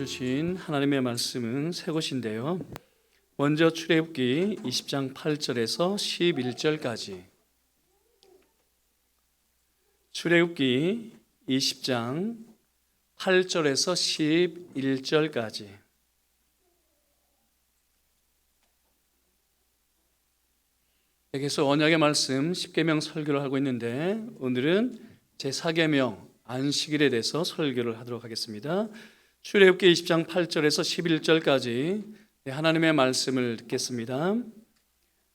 주신 하나님의 말씀은 세 곳인데요. 먼저 출애굽기 20장 8절에서 11절까지. 출애굽기 20장 8절에서 11절까지. 계속 언약의 말씀 10계명 설교를 하고 있는데 오늘은 제4계명 안식일에 대해서 설교를 하도록 하겠습니다. 출애굽기 20장 8절에서 11절까지 하나님의 말씀을 듣겠습니다.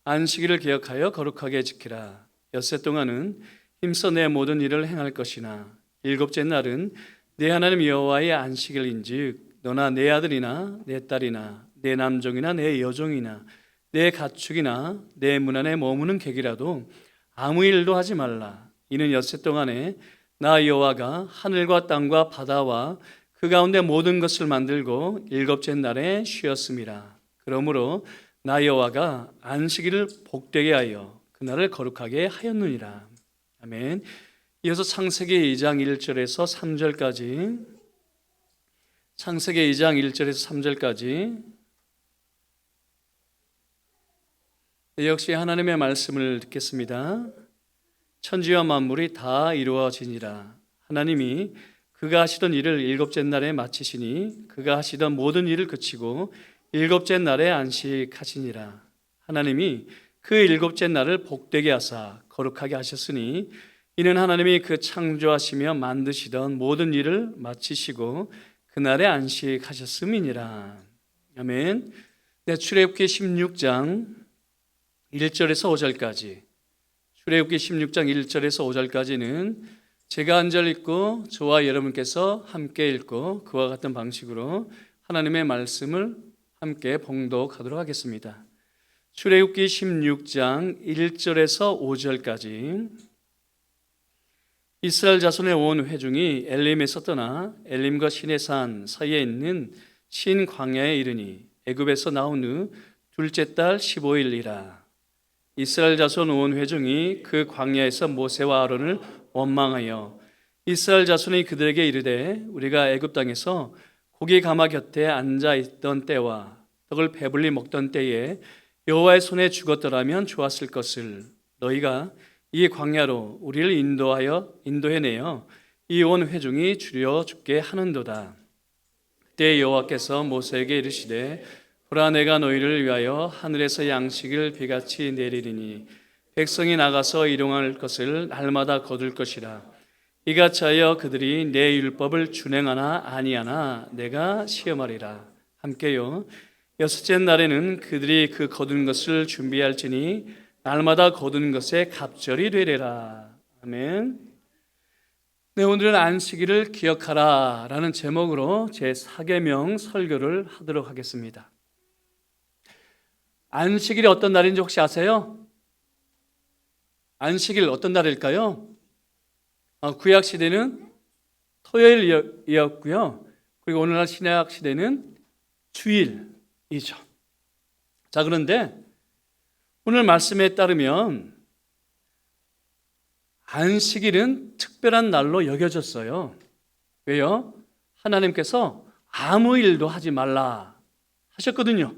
안식일을 기억하여 거룩하게 지키라. 엿새 동안은 힘써 내 모든 일을 행할 것이나 일곱째 날은 내 하나님 여호와의 안식일인즉 너나 내 아들이나 내 딸이나 내 남종이나 내 여종이나 내 가축이나 내 문 안에 머무는 객이라도 아무 일도 하지 말라. 이는 엿새 동안에 나 여호와가 하늘과 땅과 바다와 그 가운데 모든 것을 만들고 일곱째 날에 쉬었음이라. 그러므로 나 여호와가 안식일을 복되게 하여 그날을 거룩하게 하였느니라. 아멘. 이어서 창세기 2장 1절에서 3절까지, 창세기 2장 1절에서 3절까지 역시 하나님의 말씀을 듣겠습니다. 천지와 만물이 다 이루어지니라. 하나님이 그가 하시던 일을 일곱째 날에 마치시니 그가 하시던 모든 일을 그치고 일곱째 날에 안식하시니라. 하나님이 그 일곱째 날을 복되게 하사 거룩하게 하셨으니 이는 하나님이 그 창조하시며 만드시던 모든 일을 마치시고 그날에 안식하셨음이니라. 아멘. 출애굽기 16장 1절에서 5절까지, 출애굽기 16장 1절에서 5절까지는 제가 한 절 읽고 저와 여러분께서 함께 읽고 그와 같은 방식으로 하나님의 말씀을 함께 봉독하도록 하겠습니다. 출애굽기 16장 1절에서 5절까지. 이스라엘 자손의 온 회중이 엘림에서 떠나 엘림과 시내산 사이에 있는 신 광야에 이르니 애굽에서 나온 후 둘째 달 15일이라. 이스라엘 자손 온 회중이 그 광야에서 모세와 아론을 원망하여 이스라엘 자손이 그들에게 이르되 우리가 애굽 땅에서 고기 가마 곁에 앉아 있던 때와 떡을 배불리 먹던 때에 여호와의 손에 죽었더라면 좋았을 것을 너희가 이 광야로 우리를 인도해내어 이 온 회중이 주려 죽게 하는도다. 그때 여호와께서 모세에게 이르시되 보라 내가 너희를 위하여 하늘에서 양식을 비같이 내리리니 백성이 나가서 일용할 것을 날마다 거둘 것이라. 이같이 하여 그들이 내 율법을 준행하나 아니하나 내가 시험하리라. 함께요. 여섯째 날에는 그들이 그 거둔 것을 준비할지니 날마다 거둔 것에 갑절이 되리라. 아멘. 네, 오늘은 안식일을 기억하라 라는 제목으로 제4계명 설교를 하도록 하겠습니다. 안식일이 어떤 날인지 혹시 아세요? 안식일 어떤 날일까요? 구약 시대는 토요일이었고요. 그리고 오늘날 신약 시대는 주일이죠. 자, 그런데 오늘 말씀에 따르면 안식일은 특별한 날로 여겨졌어요. 왜요? 하나님께서 아무 일도 하지 말라 하셨거든요.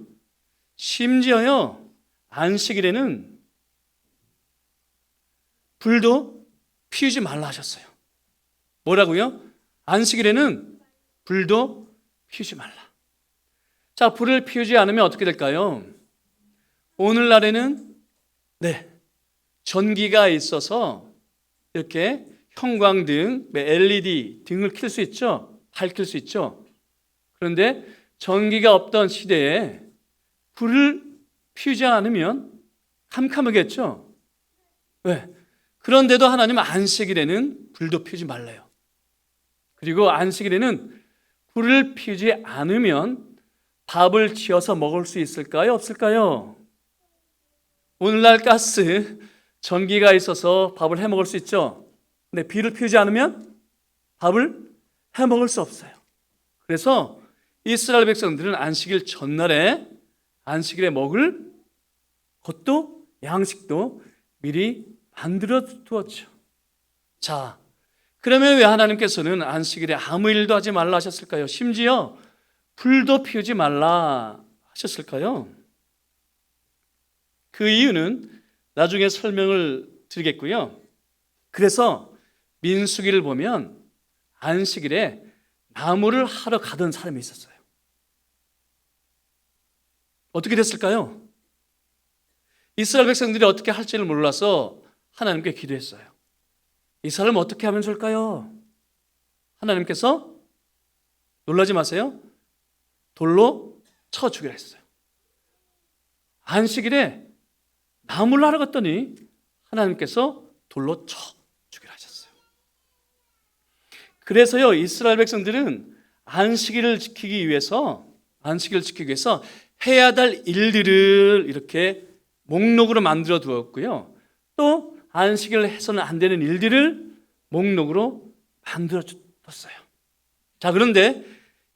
심지어요, 안식일에는 불도 피우지 말라 하셨어요. 뭐라고요? 안식일에는 불도 피우지 말라. 자, 불을 피우지 않으면 어떻게 될까요? 오늘날에는 전기가 있어서 이렇게 형광등, LED 등을 켤 수 있죠. 밝힐 수 있죠. 그런데 전기가 없던 시대에 불을 피우지 않으면 캄캄하겠죠. 왜? 그런데도 하나님은 안식일에는 불도 피우지 말래요. 그리고 안식일에는 불을 피우지 않으면 밥을 지어서 먹을 수 있을까요? 없을까요? 오늘날 가스, 전기가 있어서 밥을 해 먹을 수 있죠. 근데 불을 피우지 않으면 밥을 해 먹을 수 없어요. 그래서 이스라엘 백성들은 안식일 전날에 안식일에 먹을 것도 양식도 미리 만들어 두었죠. 자, 그러면 왜 하나님께서는 안식일에 아무 일도 하지 말라 하셨을까요? 심지어 불도 피우지 말라 하셨을까요? 그 이유는 나중에 설명을 드리겠고요. 그래서 민수기를 보면 안식일에 나무를 하러 가던 사람이 있었어요. 어떻게 됐을까요? 이스라엘 백성들이 어떻게 할지를 몰라서 하나님께 기도했어요. 이 사람 어떻게 하면 좋을까요? 하나님께서 놀라지 마세요. 돌로 쳐 죽이라 했어요. 안식일에 나무를 하러 갔더니 하나님께서 돌로 쳐 죽이라 하셨어요. 그래서요, 이스라엘 백성들은 안식일을 지키기 위해서 해야 될 일들을 이렇게 목록으로 만들어 두었고요. 또 안식일을 해서는 안 되는 일들을 목록으로 만들어 뒀어요. 자, 그런데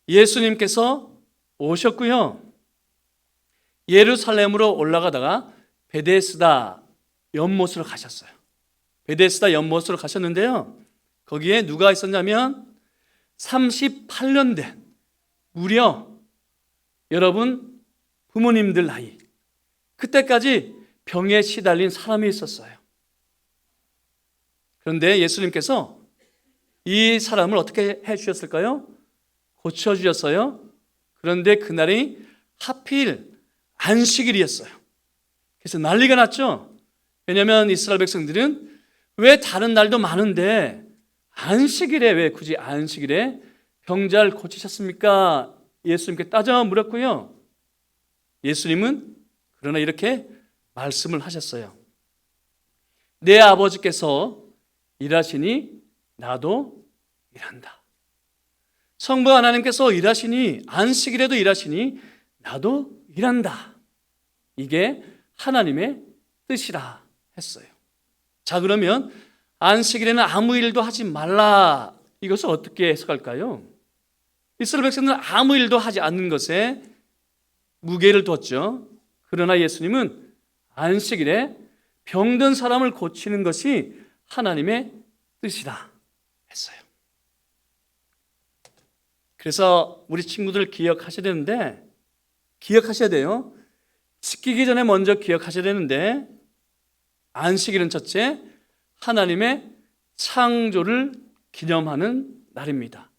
예수님께서 오셨고요. 예루살렘으로 올라가다가 베데스다 연못으로 가셨어요. 베데스다 연못으로 가셨는데요. 거기에 누가 있었냐면 38년 된 무려 여러분 부모님들 나이, 그때까지 병에 시달린 사람이 있었어요. 그런데 예수님께서 이 사람을 어떻게 해주셨을까요? 고쳐주셨어요. 그런데 그날이 하필 안식일이었어요. 그래서 난리가 났죠. 왜냐하면 이스라엘 백성들은 왜 다른 날도 많은데 안식일에 왜 굳이 안식일에 병자를 고치셨습니까? 예수님께 따져 물었고요. 예수님은 그러나 이렇게 말씀을 하셨어요. 내 아버지께서 일하시니 나도 일한다. 성부 하나님께서 일하시니 안식일에도 일하시니 나도 일한다. 이게 하나님의 뜻이라 했어요. 자, 그러면 안식일에는 아무 일도 하지 말라. 이것을 어떻게 해석할까요? 이스라엘 백성들은 아무 일도 하지 않는 것에 무게를 뒀죠. 그러나 예수님은 안식일에 병든 사람을 고치는 것이 하나님의 뜻이다 했어요. 그래서 우리 친구들 기억하셔야 돼요. 지키기 전에 먼저 기억하셔야 되는데, 안식일은 첫째, 하나님의 창조를 기념하는 날입니다.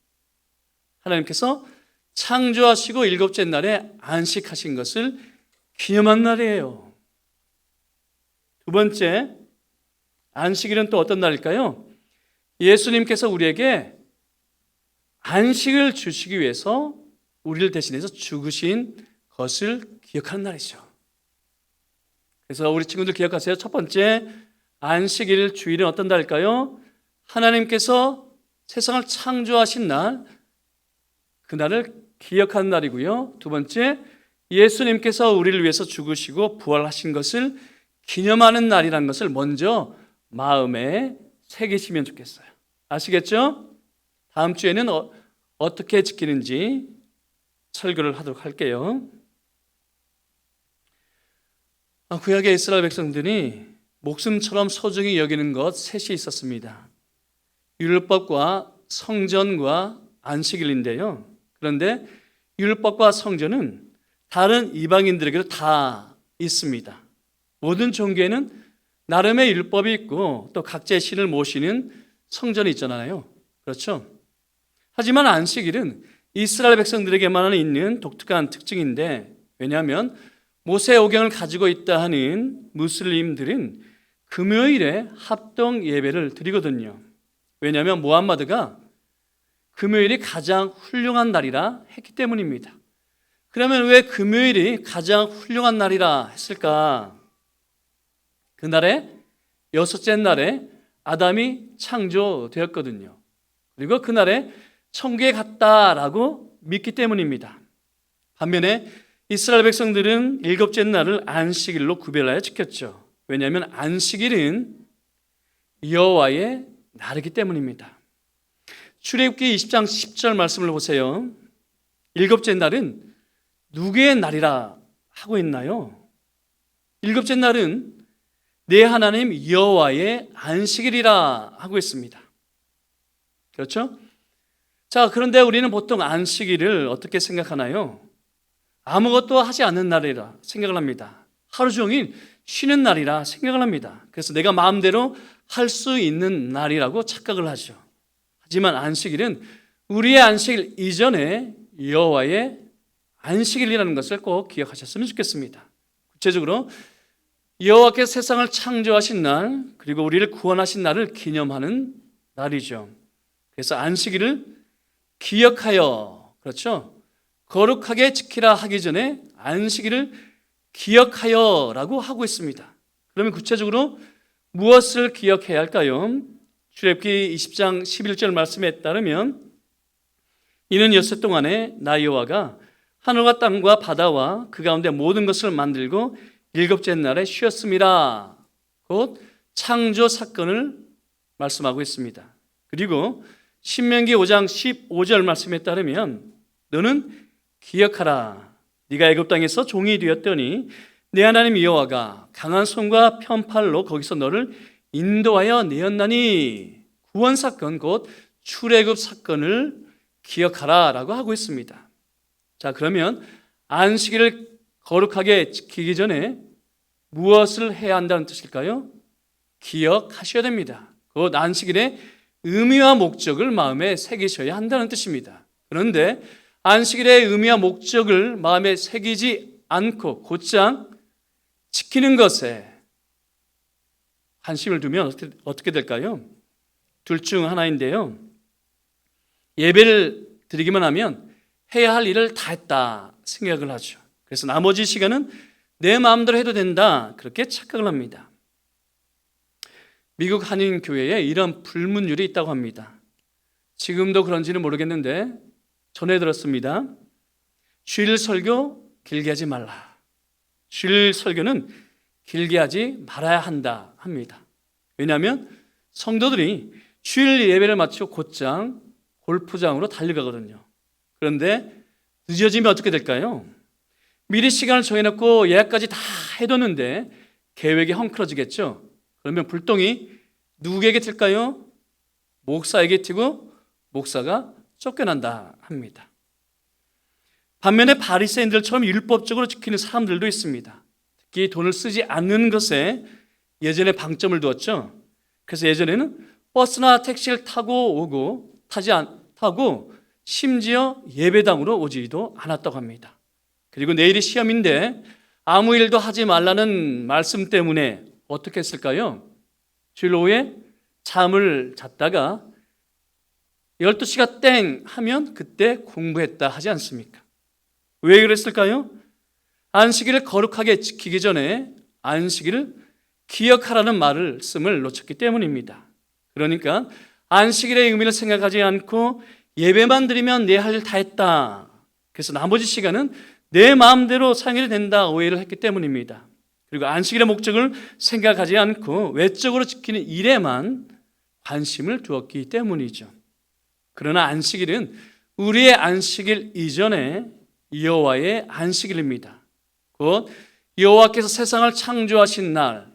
하나님께서 창조하시고 일곱째 날에 안식하신 것을 기념한 날이에요. 두 번째, 안식일은 또 어떤 날일까요? 예수님께서 우리에게 안식을 주시기 위해서 우리를 대신해서 죽으신 것을 기억하는 날이죠. 그래서 우리 친구들 기억하세요. 첫 번째, 안식일 주일은 어떤 날일까요? 하나님께서 세상을 창조하신 날, 그날을 기억하는 날이고요. 두 번째, 예수님께서 우리를 위해서 죽으시고 부활하신 것을 기념하는 날이라는 것을 먼저 마음에 새기시면 좋겠어요. 아시겠죠? 다음 주에는 어떻게 지키는지 설교를 하도록 할게요. 구약의 이스라엘 백성들이 목숨처럼 소중히 여기는 것 셋이 있었습니다. 율법과 성전과 안식일인데요. 그런데 율법과 성전은 다른 이방인들에게도 다 있습니다. 모든 종교에는 나름의 율법이 있고 또 각자의 신을 모시는 성전이 있잖아요. 그렇죠? 하지만 안식일은 이스라엘 백성들에게만 있는 독특한 특징인데, 왜냐하면 모세오경을 가지고 있다 하는 무슬림들은 금요일에 합동 예배를 드리거든요. 왜냐하면 무함마드가 금요일이 가장 훌륭한 날이라 했기 때문입니다. 그러면 왜 금요일이 가장 훌륭한 날이라 했을까? 그날에 여섯째 날에 아담이 창조되었거든요. 그리고 그날에 천국에 갔다라고 믿기 때문입니다. 반면에 이스라엘 백성들은 일곱째 날을 안식일로 구별하여 지켰죠. 왜냐하면 안식일은 여호와의 날이기 때문입니다. 출애굽기 20장 10절 말씀을 보세요. 일곱째 날은 누구의 날이라 하고 있나요? 일곱째 날은 내 하나님 여호와의 안식일이라 하고 있습니다. 그렇죠? 자, 그런데 우리는 보통 안식일을 어떻게 생각하나요? 아무것도 하지 않는 날이라 생각을 합니다. 하루 종일 쉬는 날이라 생각을 합니다. 그래서 내가 마음대로 할 수 있는 날이라고 착각을 하죠. 하지만 안식일은 우리의 안식일 이전에 여호와의 안식일이라는 것을 꼭 기억하셨으면 좋겠습니다. 구체적으로 여호와께서 세상을 창조하신 날, 그리고 우리를 구원하신 날을 기념하는 날이죠. 그래서 안식일을 기억하여, 그렇죠? 거룩하게 지키라 하기 전에 안식일을 기억하여라고 하고 있습니다. 그러면 구체적으로 무엇을 기억해야 할까요? 출애굽기 20장 11절 말씀에 따르면 이는 엿새 동안에 나 여호와가 하늘과 땅과 바다와 그 가운데 모든 것을 만들고 일곱째 날에 쉬었습니다. 곧 창조 사건을 말씀하고 있습니다. 그리고 신명기 5장 15절 말씀에 따르면 너는 기억하라. 네가 애굽 땅에서 종이 되었더니 내 하나님 여호와가 강한 손과 편팔로 거기서 너를 인도하여 내었나니 구원 사건 곧 출애굽 사건을 기억하라라고 하고 있습니다. 자, 그러면 안식일을 거룩하게 지키기 전에 무엇을 해야 한다는 뜻일까요? 기억하셔야 됩니다. 곧 안식일의 의미와 목적을 마음에 새기셔야 한다는 뜻입니다. 그런데 안식일의 의미와 목적을 마음에 새기지 않고 곧장 지키는 것에 관심을 두면 어떻게 될까요? 둘 중 하나인데요. 예배를 드리기만 하면 해야 할 일을 다 했다 생각을 하죠. 그래서 나머지 시간은 내 마음대로 해도 된다 그렇게 착각을 합니다. 미국 한인교회에 이런 불문율이 있다고 합니다. 지금도 그런지는 모르겠는데 전해 들었습니다. 주일 설교 길게 하지 말라. 주일 설교는 길게 하지 말아야 한다 합니다. 왜냐하면 성도들이 주일 예배를 마치고 곧장 골프장으로 달려가거든요. 그런데 늦어지면 어떻게 될까요? 미리 시간을 정해놓고 예약까지 다 해뒀는데 계획이 헝클어지겠죠. 그러면 불똥이 누구에게 튈까요? 목사에게 튀고 목사가 쫓겨난다 합니다. 반면에 바리새인들처럼 율법적으로 지키는 사람들도 있습니다. 특히 돈을 쓰지 않는 것에 예전에 방점을 두었죠. 그래서 예전에는 버스나 택시를 타고 오고 타고 심지어 예배당으로 오지도 않았다고 합니다. 그리고 내일이 시험인데 아무 일도 하지 말라는 말씀 때문에 어떻게 했을까요? 주일 오후에 잠을 잤다가 12시가 땡 하면 그때 공부했다 하지 않습니까? 왜 그랬을까요? 안식일을 거룩하게 지키기 전에 안식일을 기억하라는 말씀을 놓쳤기 때문입니다. 그러니까 안식일의 의미를 생각하지 않고 예배만 드리면 내 할 일 다 했다. 그래서 나머지 시간은 내 마음대로 사용해도 된다 오해를 했기 때문입니다. 그리고 안식일의 목적을 생각하지 않고 외적으로 지키는 일에만 관심을 두었기 때문이죠. 그러나 안식일은 우리의 안식일 이전에 여호와의 안식일입니다. 곧 여호와께서 세상을 창조하신 날,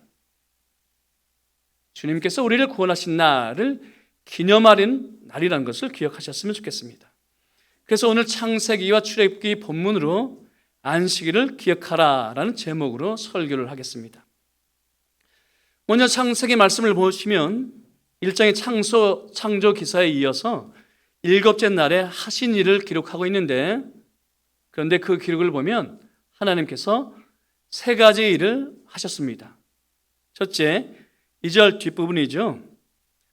주님께서 우리를 구원하신 날을 기념하는 날이라는 것을 기억하셨으면 좋겠습니다. 그래서 오늘 창세기와 출애굽기 본문으로 안식일을 기억하라라는 제목으로 설교를 하겠습니다. 먼저 창세기 말씀을 보시면 1장의 창조 기사에 이어서 일곱째 날에 하신 일을 기록하고 있는데, 그런데 그 기록을 보면 하나님께서 세 가지 일을 하셨습니다. 첫째, 2절 뒷부분이죠.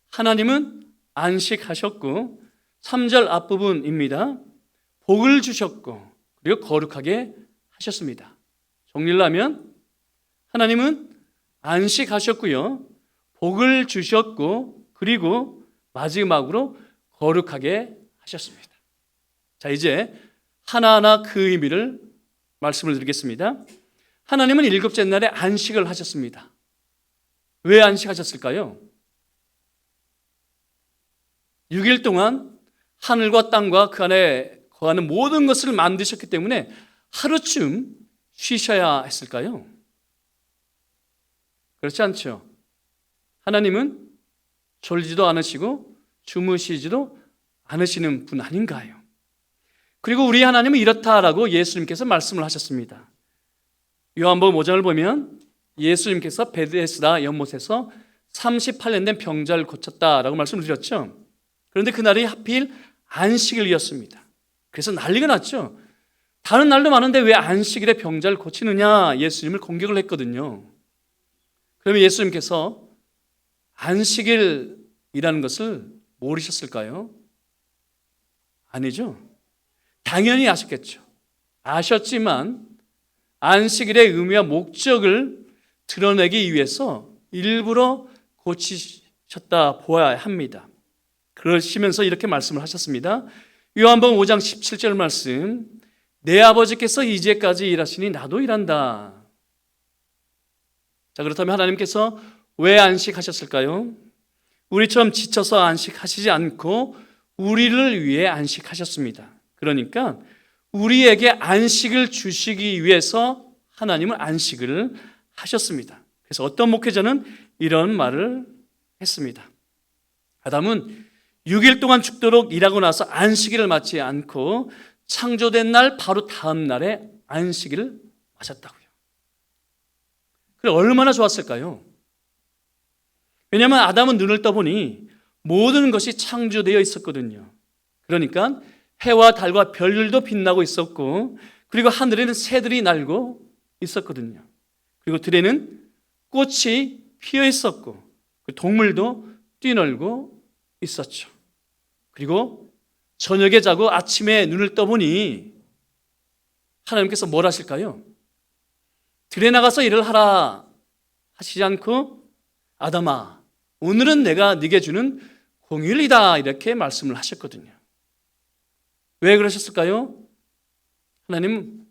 하나님은 안식하셨고, 3절 앞부분입니다. 복을 주셨고 그리고 거룩하게 하셨습니다. 정리를 하면 하나님은 안식하셨고요, 복을 주셨고, 그리고 마지막으로 거룩하게 하셨습니다. 자, 이제 하나하나 그 의미를 말씀을 드리겠습니다. 하나님은 일곱째 날에 안식을 하셨습니다. 왜 안식하셨을까요? 6일 동안 하늘과 땅과 그 안에 거하는 모든 것을 만드셨기 때문에 하루쯤 쉬셔야 했을까요? 그렇지 않죠. 하나님은 졸지도 않으시고 주무시지도 않으시는 분 아닌가요? 그리고 우리 하나님은 이렇다라고 예수님께서 말씀을 하셨습니다. 요한복음 5장을 보면 예수님께서 베데스다 연못에서 38년 된 병자를 고쳤다라고 말씀을 드렸죠. 그런데 그날이 하필 안식일이었습니다. 그래서 난리가 났죠. 다른 날도 많은데 왜 안식일에 병자를 고치느냐 예수님을 공격을 했거든요. 그러면 예수님께서 안식일이라는 것을 모르셨을까요? 아니죠. 당연히 아셨겠죠. 아셨지만 안식일의 의미와 목적을 드러내기 위해서 일부러 고치셨다 보아야 합니다. 그러시면서 이렇게 말씀을 하셨습니다. 요한복음 5장 17절 말씀, 내 아버지께서 이제까지 일하시니 나도 일한다. 자, 그렇다면 하나님께서 왜 안식하셨을까요? 우리처럼 지쳐서 안식하시지 않고 우리를 위해 안식하셨습니다. 그러니까 우리에게 안식을 주시기 위해서 하나님은 안식을 하셨습니다. 그래서 어떤 목회자는 이런 말을 했습니다. 아담은 6일 동안 죽도록 일하고 나서 안식일을 맞지 않고 창조된 날 바로 다음 날에 안식일을 맞았다고요. 그래 얼마나 좋았을까요? 왜냐하면 아담은 눈을 떠보니 모든 것이 창조되어 있었거든요. 그러니까 해와 달과 별들도 빛나고 있었고, 그리고 하늘에는 새들이 날고 있었거든요. 그리고 들에는 꽃이 피어 있었고, 동물도 뛰놀고 있었죠. 그리고 저녁에 자고 아침에 눈을 떠보니 하나님께서 뭘 하실까요? 들에 나가서 일을 하라 하시지 않고 아담아, 오늘은 내가 네게 주는 공휴일이다 이렇게 말씀을 하셨거든요. 왜 그러셨을까요? 하나님은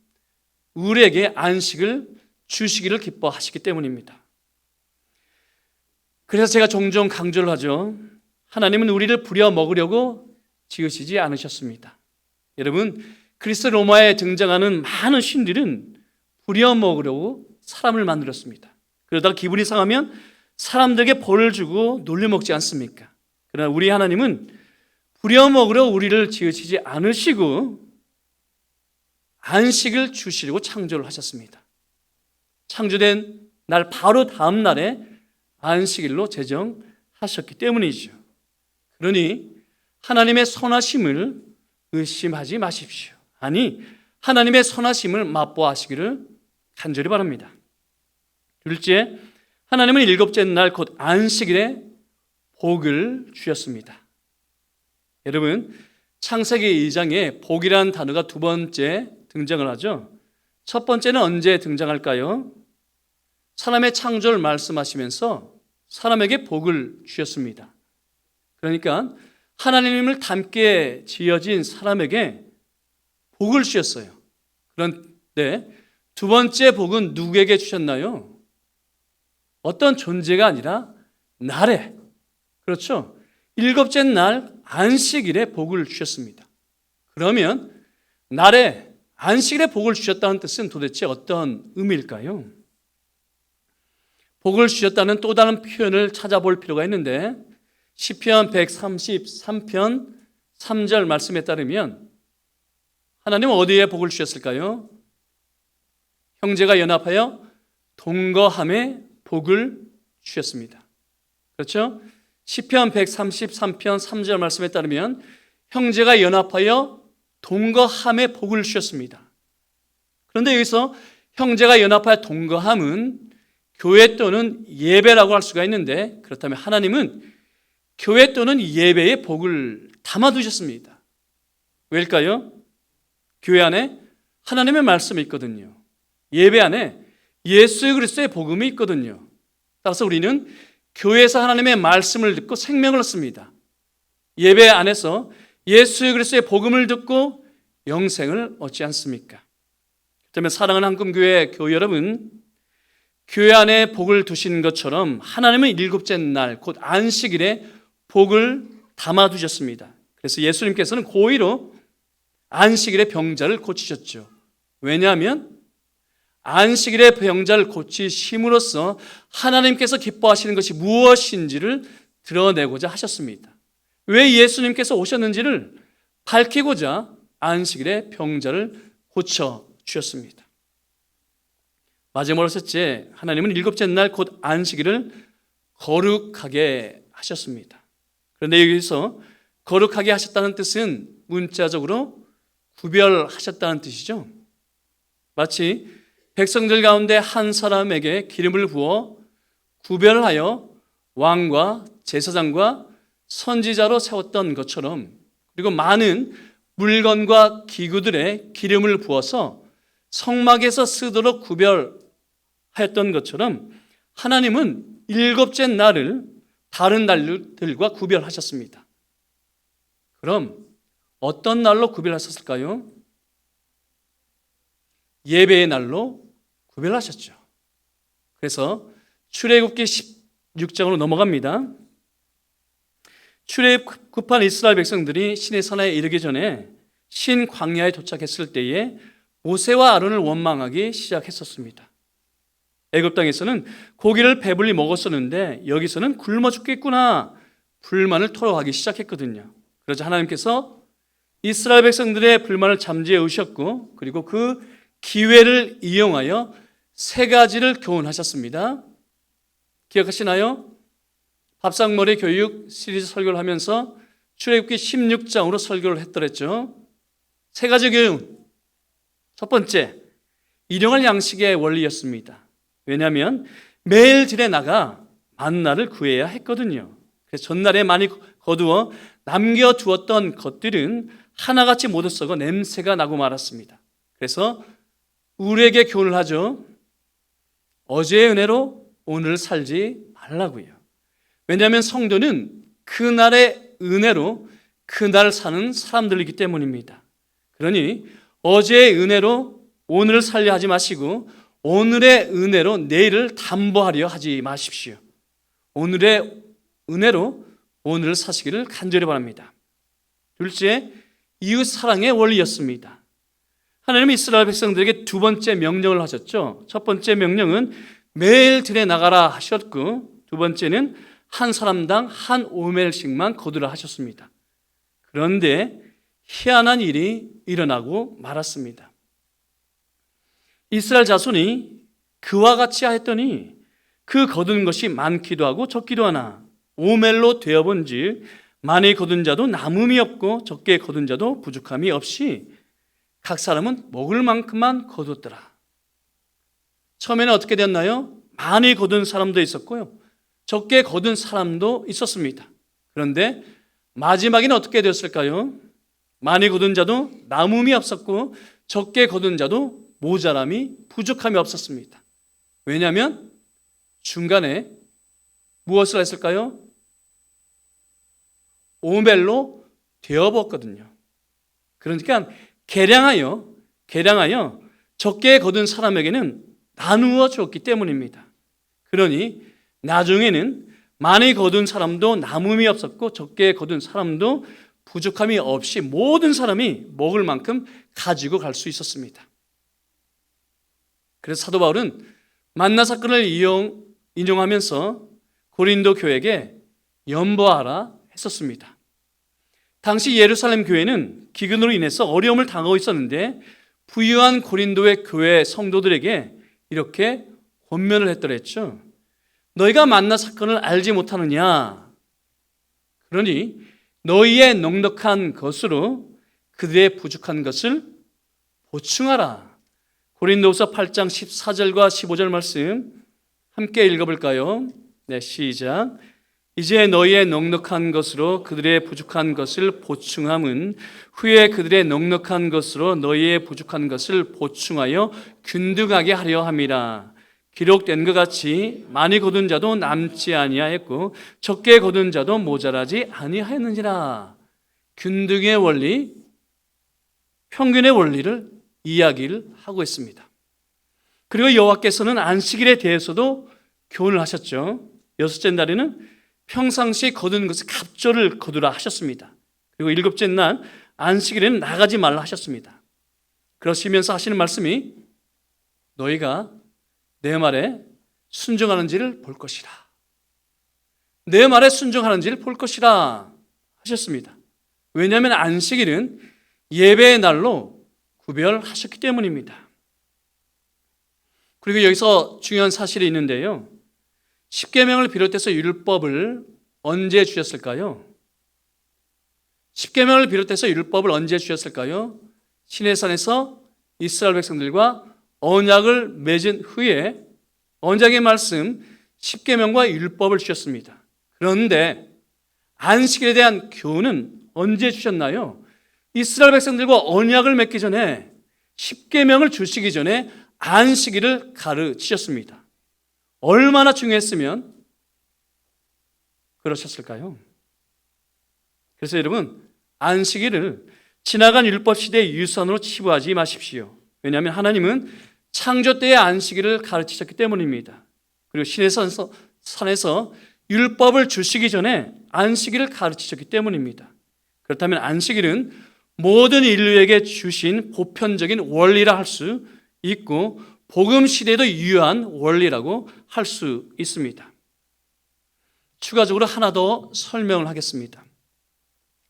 우리에게 안식을 주시기를 기뻐하시기 때문입니다. 그래서 제가 종종 강조를 하죠. 하나님은 우리를 부려먹으려고 지으시지 않으셨습니다. 여러분, 그리스 로마에 등장하는 많은 신들은 부려먹으려고 사람을 만들었습니다. 그러다가 기분이 상하면 사람들에게 벌을 주고 놀려먹지 않습니까? 그러나 우리 하나님은 부려먹으려 우리를 지으시지 않으시고 안식을 주시려고 창조를 하셨습니다. 창조된 날 바로 다음 날에 안식일로 제정하셨기 때문이죠. 그러니 하나님의 선하심을 의심하지 마십시오. 아니, 하나님의 선하심을 맛보아하시기를 간절히 바랍니다. 둘째, 하나님은 일곱째 날 곧 안식일에 복을 주셨습니다. 여러분, 창세기 2장에 복이라는 단어가 두 번째 등장을 하죠. 첫 번째는 언제 등장할까요? 사람의 창조를 말씀하시면서 사람에게 복을 주셨습니다. 그러니까 하나님을 닮게 지어진 사람에게 복을 주셨어요. 그런데 두 번째 복은 누구에게 주셨나요? 어떤 존재가 아니라 날에, 그렇죠? 일곱째 날 안식일에 복을 주셨습니다. 그러면 날에 안식일에 복을 주셨다는 뜻은 도대체 어떤 의미일까요? 복을 주셨다는 또 다른 표현을 찾아볼 필요가 있는데 시편 133편 3절 말씀에 따르면 하나님은 어디에 복을 주셨을까요? 형제가 연합하여 동거함에 복을 주셨습니다. 그렇죠? 시편 133편 3절 말씀에 따르면 형제가 연합하여 동거함에 복을 주셨습니다. 그런데 여기서 형제가 연합하여 동거함은 교회 또는 예배라고 할 수가 있는데 그렇다면 하나님은 교회 또는 예배에 복을 담아두셨습니다. 왜일까요? 교회 안에 하나님의 말씀이 있거든요. 예배 안에 예수 그리스도의 복음이 있거든요. 따라서 우리는 교회에서 하나님의 말씀을 듣고 생명을 얻습니다. 예배 안에서 예수 그리스도의 복음을 듣고 영생을 얻지 않습니까? 그렇다면 사랑하는 한금교회 교회 여러분, 교회 안에 복을 두신 것처럼 하나님은 일곱째 날 곧 안식일에 복을 담아두셨습니다. 그래서 예수님께서는 고의로 안식일에 병자를 고치셨죠. 왜냐하면 안식일에 병자를 고치심으로써 하나님께서 기뻐하시는 것이 무엇인지를 드러내고자 하셨습니다. 왜 예수님께서 오셨는지를 밝히고자 안식일에 병자를 고쳐 주셨습니다. 마지막으로 셋째, 하나님은 일곱째 날 곧 안식일을 거룩하게 하셨습니다. 그런데 여기서 거룩하게 하셨다는 뜻은 문자적으로 구별하셨다는 뜻이죠. 마치 백성들 가운데 한 사람에게 기름을 부어 구별하여 왕과 제사장과 선지자로 세웠던 것처럼, 그리고 많은 물건과 기구들에 기름을 부어서 성막에서 쓰도록 구별하였던 것처럼 하나님은 일곱째 날을 다른 날들과 구별하셨습니다. 그럼 어떤 날로 구별하셨을까요? 예배의 날로 구별하셨죠. 그래서 출애굽기 16장으로 넘어갑니다. 출애굽한 이스라엘 백성들이 시내산에 이르기 전에 신 광야에 도착했을 때에 모세와 아론을 원망하기 시작했었습니다. 애굽 땅에서는 고기를 배불리 먹었었는데 여기서는 굶어 죽겠구나 불만을 토로하기 시작했거든요. 그러자 하나님께서 이스라엘 백성들의 불만을 잠재해 오셨고, 그리고 그 기회를 이용하여 세 가지를 교훈하셨습니다. 기억하시나요? 밥상머리 교육 시리즈 설교를 하면서 출애굽기 16장으로 설교를 했더랬죠. 세 가지 교훈. 첫 번째, 일용할 양식의 원리였습니다. 왜냐하면 매일 들에 나가 만나를 구해야 했거든요. 그래서 전날에 많이 거두어 남겨두었던 것들은 하나같이 모두 썩어 냄새가 나고 말았습니다. 그래서 우리에게 교훈을 하죠. 어제의 은혜로 오늘 살지 말라고요. 왜냐하면 성도는 그날의 은혜로 그날 사는 사람들이기 때문입니다. 그러니 어제의 은혜로 오늘을 살려 하지 마시고 오늘의 은혜로 내일을 담보하려 하지 마십시오. 오늘의 은혜로 오늘을 사시기를 간절히 바랍니다. 둘째, 이웃 사랑의 원리였습니다. 하나님은 이스라엘 백성들에게 두 번째 명령을 하셨죠. 첫 번째 명령은 매일 들에 나가라 하셨고, 두 번째는 한 사람당 한 오멜씩만 거두라 하셨습니다. 그런데 희한한 일이 일어나고 말았습니다. 이스라엘 자손이 그와 같이 하였더니 그 거둔 것이 많기도 하고 적기도 하나 오멜로 되어본즉 많이 거둔 자도 남음이 없고 적게 거둔 자도 부족함이 없이 각 사람은 먹을 만큼만 거뒀더라. 처음에는 어떻게 됐나요? 많이 거둔 사람도 있었고요, 적게 거둔 사람도 있었습니다. 그런데 마지막에는 어떻게 되었을까요? 많이 거둔 자도 남음이 없었고 적게 거둔 자도 모자람이 부족함이 없었습니다. 왜냐하면 중간에 무엇을 했을까요? 오멜로 되어버렸거든요. 그러니까 계량하여 적게 거둔 사람에게는 나누어 줬기 때문입니다. 그러니 나중에는 많이 거둔 사람도 남음이 없었고 적게 거둔 사람도 부족함이 없이 모든 사람이 먹을 만큼 가지고 갈 수 있었습니다. 그래서 사도 바울은 만나 사건을 인용하면서 고린도 교회에게 연보하라 했었습니다. 당시 예루살렘 교회는 기근으로 인해서 어려움을 당하고 있었는데 부유한 고린도의 교회 성도들에게 이렇게 권면을 했더랬죠. 너희가 만나 사건을 알지 못하느냐? 그러니 너희의 넉넉한 것으로 그들의 부족한 것을 보충하라. 고린도후서 8장 14절과 15절 말씀 함께 읽어볼까요? 네, 시작. 이제 너희의 넉넉한 것으로 그들의 부족한 것을 보충함은 후에 그들의 넉넉한 것으로 너희의 부족한 것을 보충하여 균등하게 하려 함이라. 기록된 것 같이 많이 거둔 자도 남지 아니하였고 적게 거둔 자도 모자라지 아니하였느니라. 균등의 원리, 평균의 원리를 이야기를 하고 있습니다. 그리고 여호와께서는 안식일에 대해서도 교훈을 하셨죠. 여섯째 날에는 평상시 거둔 것을 갑절을 거두라 하셨습니다. 그리고 일곱째 날 안식일에는 나가지 말라 하셨습니다. 그러시면서 하시는 말씀이 너희가 내 말에 순종하는지를 볼 것이라. 내 말에 순종하는지를 볼 것이라 하셨습니다. 왜냐하면 안식일은 예배의 날로 구별하셨기 때문입니다. 그리고 여기서 중요한 사실이 있는데요. 십계명을 비롯해서 율법을 언제 주셨을까요? 십계명을 비롯해서 율법을 언제 주셨을까요? 시내산에서 이스라엘 백성들과 언약을 맺은 후에 언약의 말씀 십계명과 율법을 주셨습니다. 그런데 안식일에 대한 교훈은 언제 주셨나요? 이스라엘 백성들과 언약을 맺기 전에 십계명을 주시기 전에 안식일을 가르치셨습니다. 얼마나 중요했으면 그러셨을까요? 그래서 여러분, 안식일을 지나간 율법 시대의 유산으로 치부하지 마십시오. 왜냐하면 하나님은 창조 때의 안식일을 가르치셨기 때문입니다. 그리고 신의 산에서 율법을 주시기 전에 안식일을 가르치셨기 때문입니다. 그렇다면 안식일은 모든 인류에게 주신 보편적인 원리라 할 수 있고 복음 시대에도 유효한 원리라고 할 수 있습니다. 추가적으로 하나 더 설명을 하겠습니다.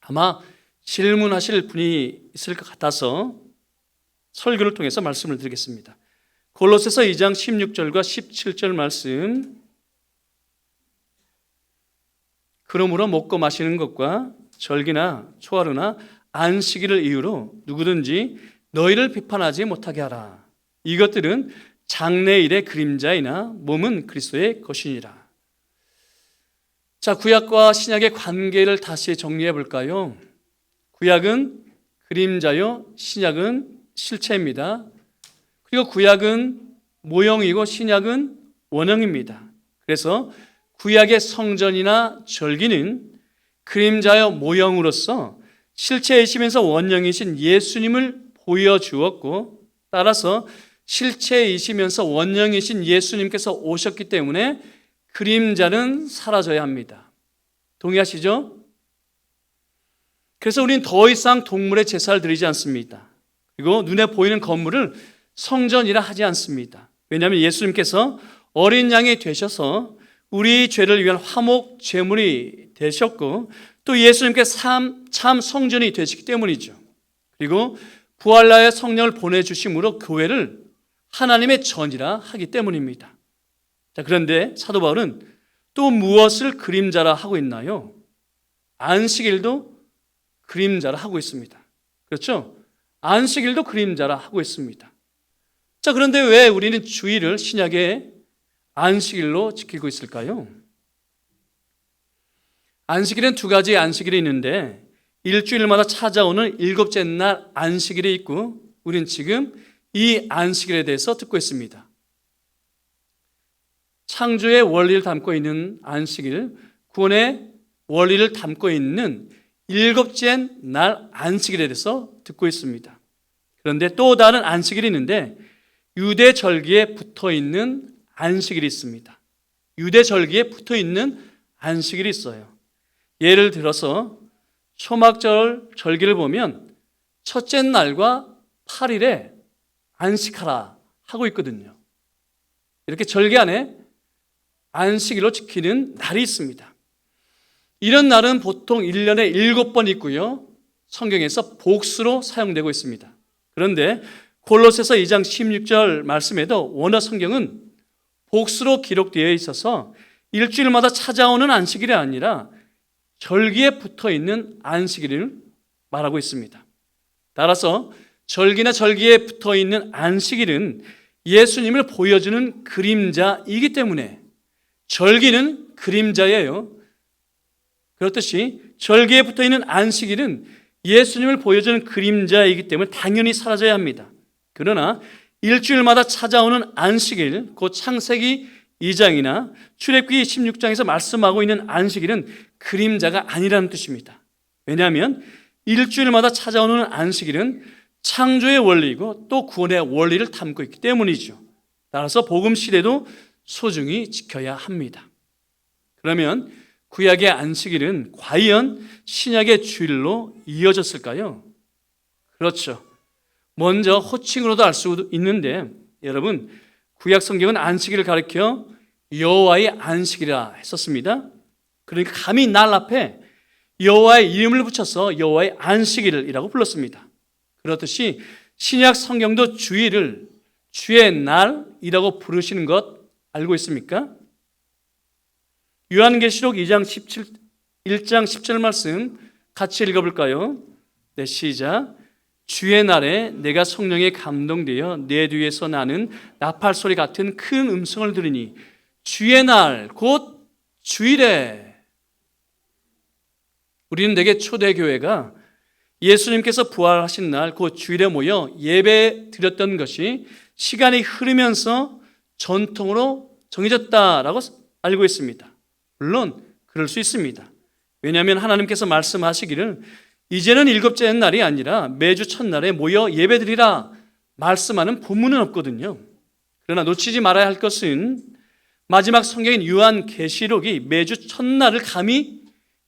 아마 질문하실 분이 있을 것 같아서 설교를 통해서 말씀을 드리겠습니다. 골로새서 2장 16절과 17절 말씀. 그러므로 먹고 마시는 것과 절기나 초하루나 안식일을 이유로 누구든지 너희를 비판하지 못하게 하라. 이것들은 장래일의 그림자이나 몸은 그리스도의 것이니라. 자, 구약과 신약의 관계를 다시 정리해 볼까요? 구약은 그림자요, 신약은 실체입니다. 그리고 구약은 모형이고 신약은 원형입니다. 그래서 구약의 성전이나 절기는 그림자요 모형으로서 실체이시면서 원형이신 예수님을 보여주었고, 따라서 실체이시면서 원형이신 예수님께서 오셨기 때문에 그림자는 사라져야 합니다. 동의하시죠? 그래서 우리는 더 이상 동물의 제사를 드리지 않습니다. 그리고 눈에 보이는 건물을 성전이라 하지 않습니다. 왜냐하면 예수님께서 어린 양이 되셔서 우리 죄를 위한 화목 제물이 되셨고, 또 예수님께 참 성전이 되시기 때문이죠. 그리고 부활나의 성령을 보내주심으로 교회를 하나님의 전이라 하기 때문입니다. 자, 그런데 사도 바울은 또 무엇을 그림자라 하고 있나요? 안식일도 그림자라 하고 있습니다. 그렇죠? 안식일도 그림자라 하고 있습니다. 자, 그런데 왜 우리는 주일을 신약의 안식일로 지키고 있을까요? 안식일은 두 가지 안식일이 있는데 일주일마다 찾아오는 일곱째 날 안식일이 있고, 우리는 지금 이 안식일에 대해서 듣고 있습니다. 창조의 원리를 담고 있는 안식일, 구원의 원리를 담고 있는 일곱째 날 안식일에 대해서 듣고 있습니다. 그런데 또 다른 안식일이 있는데 유대 절기에 붙어 있는 안식일이 있습니다. 유대 절기에 붙어 있는 안식일이 있어요. 예를 들어서 초막절 절기를 보면 첫째 날과 8일에 안식하라 하고 있거든요. 이렇게 절기 안에 안식일로 지키는 날이 있습니다. 이런 날은 보통 1년에 7번 있고요. 성경에서 복수로 사용되고 있습니다. 그런데 골로새서 2장 16절 말씀에도 원어 성경은 복수로 기록되어 있어서 일주일마다 찾아오는 안식일이 아니라 절기에 붙어 있는 안식일을 말하고 있습니다. 따라서 절기나 절기에 붙어 있는 안식일은 예수님을 보여주는 그림자이기 때문에 절기는 그림자예요. 그렇듯이 절기에 붙어 있는 안식일은 예수님을 보여주는 그림자이기 때문에 당연히 사라져야 합니다. 그러나 일주일마다 찾아오는 안식일, 곧 창세기 2장이나 출애굽기 16장에서 말씀하고 있는 안식일은 그림자가 아니라는 뜻입니다. 왜냐하면 일주일마다 찾아오는 안식일은 창조의 원리이고 또 구원의 원리를 담고 있기 때문이죠. 따라서 복음 시대도 소중히 지켜야 합니다. 그러면 구약의 안식일은 과연 신약의 주일로 이어졌을까요? 그렇죠. 먼저 호칭으로도 알 수 있는데, 여러분, 구약 성경은 안식일을 가리켜 여호와의 안식이라 했었습니다. 그러니까 감히 날 앞에 여호와의 이름을 붙여서 여호와의 안식일이라고 불렀습니다. 그렇듯이 신약 성경도 주일을 주의 날이라고 부르시는 것 알고 있습니까? 요한계시록 1장 10절 말씀 같이 읽어볼까요? 네, 시작. 주의 날에 내가 성령에 감동되어 내 뒤에서 나는 나팔 소리 같은 큰 음성을 들으니 주의 날 곧 주일에. 우리는 되게 초대교회가 예수님께서 부활하신 날 그 주일에 모여 예배 드렸던 것이 시간이 흐르면서 전통으로 정해졌다라고 알고 있습니다. 물론 그럴 수 있습니다. 왜냐하면 하나님께서 말씀하시기를 이제는 일곱째 날이 아니라 매주 첫날에 모여 예배드리라 말씀하는 본문은 없거든요. 그러나 놓치지 말아야 할 것은 마지막 성경인 요한계시록이 매주 첫날을 감히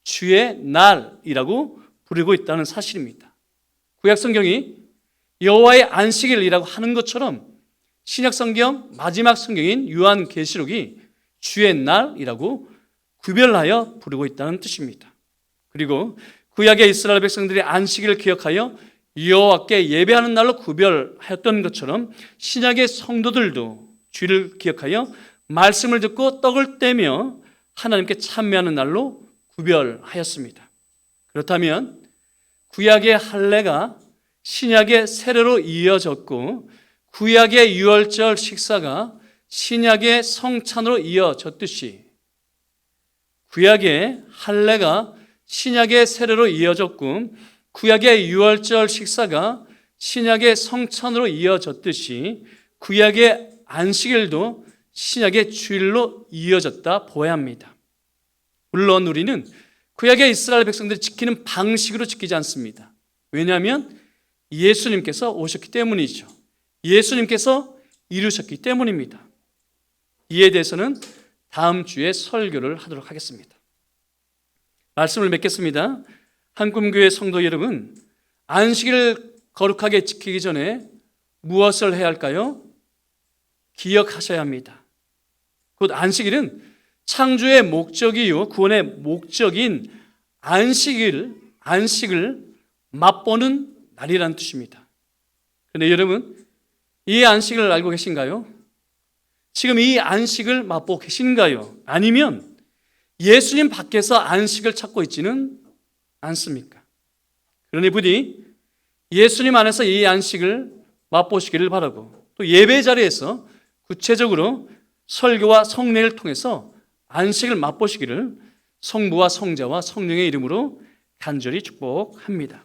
주의 날이라고 부르고 있다는 사실입니다. 구약 성경이 여호와의 안식일이라고 하는 것처럼 신약 성경 마지막 성경인 요한계시록이 주의 날이라고 구별하여 부르고 있다는 뜻입니다. 그리고 구약의 이스라엘 백성들이 안식일을 기억하여 여호와께 예배하는 날로 구별하였던 것처럼 신약의 성도들도 주일을 기억하여 말씀을 듣고 떡을 떼며 하나님께 참여하는 날로 구별하였습니다. 그렇다면 구약의 할례가 신약의 세례로 이어졌고 구약의 유월절 식사가 신약의 성찬으로 이어졌듯이 구약의 할례가 신약의 세례로 이어졌고 구약의 유월절 식사가 신약의 성찬으로 이어졌듯이 구약의 안식일도 신약의 주일로 이어졌다 보아야 합니다. 물론 우리는 구약의 이스라엘 백성들이 지키는 방식으로 지키지 않습니다. 왜냐하면 예수님께서 오셨기 때문이죠. 예수님께서 이루셨기 때문입니다. 이에 대해서는 다음 주에 설교를 하도록 하겠습니다. 말씀을 맺겠습니다. 한꿈교회 성도 여러분, 안식일을 거룩하게 지키기 전에 무엇을 해야 할까요? 기억하셔야 합니다. 곧 안식일은 창조의 목적이요 구원의 목적인 안식을 맛보는 날이라는 뜻입니다. 그런데 여러분, 이 안식을 알고 계신가요? 지금 이 안식을 맛보고 계신가요? 아니면 예수님 밖에서 안식을 찾고 있지는 않습니까? 그러니 부디 예수님 안에서 이 안식을 맛보시기를 바라고 또 예배 자리에서 구체적으로 설교와 성례를 통해서 안식을 맛보시기를 성부와 성자와 성령의 이름으로 간절히 축복합니다.